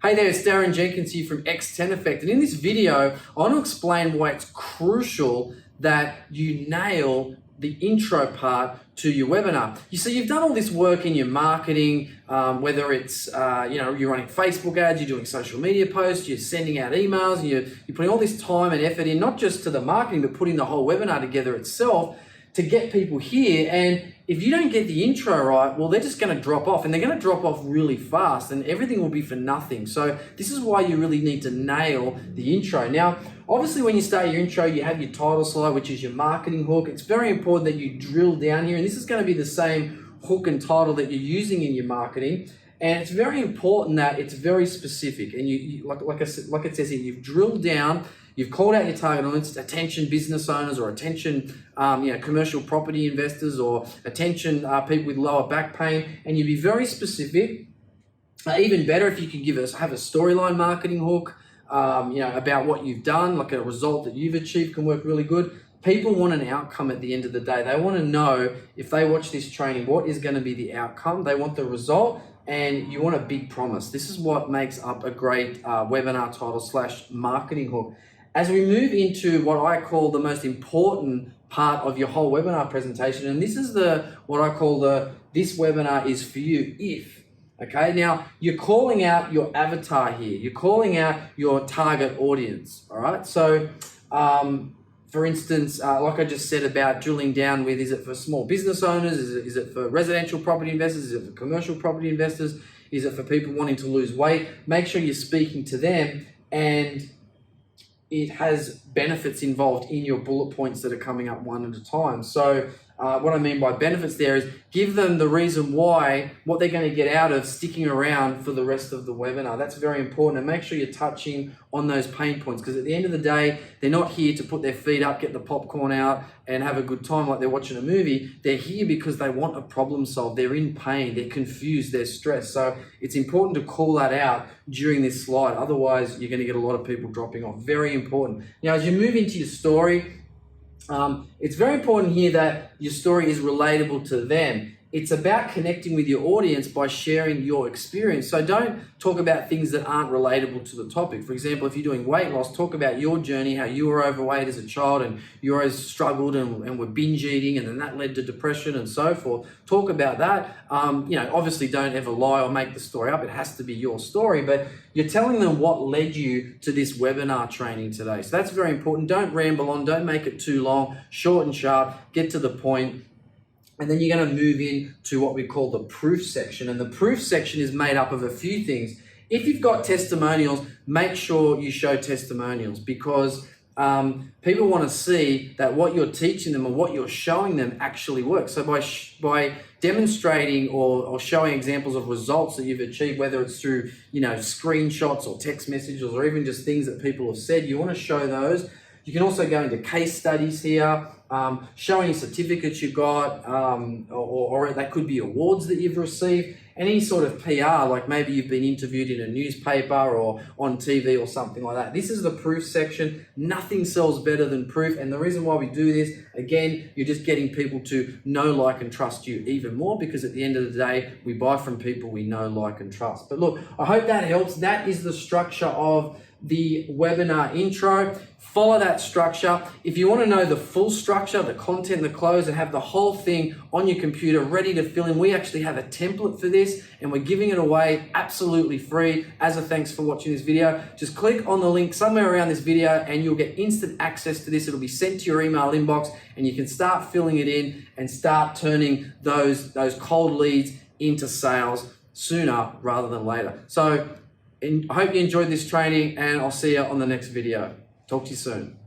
Hey there, it's Darren Jenkins here from X10 Effect, and in this video, I want to explain why it's crucial that you nail the intro part to your webinar. You see, you've done all this work in your marketing, whether it's you're running Facebook ads, you're doing social media posts, you're sending out emails, and you're putting all this time and effort in, not just to the marketing, but putting the whole webinar together itself to get people here. And if you don't get the intro right, well, they're just going to drop off, and they're going to drop off really fast, and everything will be for nothing. So this is why you really need to nail the intro. Now, obviously, when you start your intro, you have your title slide, which is your marketing hook. It's very important that you drill down here, and this is going to be the same hook and title that you're using in your marketing. And it's very important that it's very specific. And like it says here, you've drilled down. You've called out your target audience, attention business owners, or attention commercial property investors, or attention people with lower back pain, and you'd be very specific. Even better if you can have a storyline marketing hook, about what you've done, like a result that you've achieved can work really good. People want an outcome at the end of the day. They want to know, if they watch this training, what is going to be the outcome. They want the result, and you want a big promise. This is what makes up a great webinar title / marketing hook. As we move into what I call the most important part of your whole webinar presentation, and this is what I call this webinar is for you if. Okay, now you're calling out your avatar here. You're calling out your target audience, all right? So, for instance, like I just said about drilling down with, is it for small business owners? Is it for residential property investors? Is it for commercial property investors? Is it for people wanting to lose weight? Make sure you're speaking to them, and it has benefits involved in your bullet points that are coming up one at a time. So what I mean by benefits there is give them the reason why, what they're going to get out of sticking around for the rest of the webinar. That's very important, and make sure you're touching on those pain points, because at the end of the day, they're not here to put their feet up, get the popcorn out and have a good time like they're watching a movie. They're here because they want a problem solved. They're in pain, they're confused, they're stressed. So it's important to call that out during this slide. Otherwise, you're going to get a lot of people dropping off. Very important. Now, as you move into your story, it's very important here that your story is relatable to them. It's about connecting with your audience by sharing your experience. So don't talk about things that aren't relatable to the topic. For example, if you're doing weight loss, talk about your journey, how you were overweight as a child and you always struggled and were binge eating, and then that led to depression and so forth. Talk about that. Obviously don't ever lie or make the story up. It has to be your story, but you're telling them what led you to this webinar training today. So that's very important. Don't ramble on. Don't make it too long. Short and sharp. Get to the point. And then you're going to move into what we call the proof section. And the proof section is made up of a few things. If you've got testimonials, make sure you show testimonials, because people want to see that what you're teaching them and what you're showing them actually works. So by demonstrating or showing examples of results that you've achieved, whether it's through screenshots or text messages or even just things that people have said, you want to show those. You can also go into case studies here, show any certificates you got, or that could be awards that you've received, any sort of PR, like maybe you've been interviewed in a newspaper or on TV or something like that. This is the proof section. Nothing sells better than proof. And the reason why we do this, again, you're just getting people to know, like, and trust you even more, because at the end of the day, we buy from people we know, like, and trust. But look, I hope that helps. That is the structure of the webinar intro. Follow that structure. If you want to know the full structure, the content, the close, and have the whole thing on your computer ready to fill in, we actually have a template for this, and we're giving it away absolutely free as a thanks for watching this video. Just click on the link somewhere around this video and you'll get instant access to this. It'll be sent to your email inbox, and you can start filling it in and start turning those cold leads into sales sooner rather than later. So I hope you enjoyed this training, and I'll see you on the next video. Talk to you soon.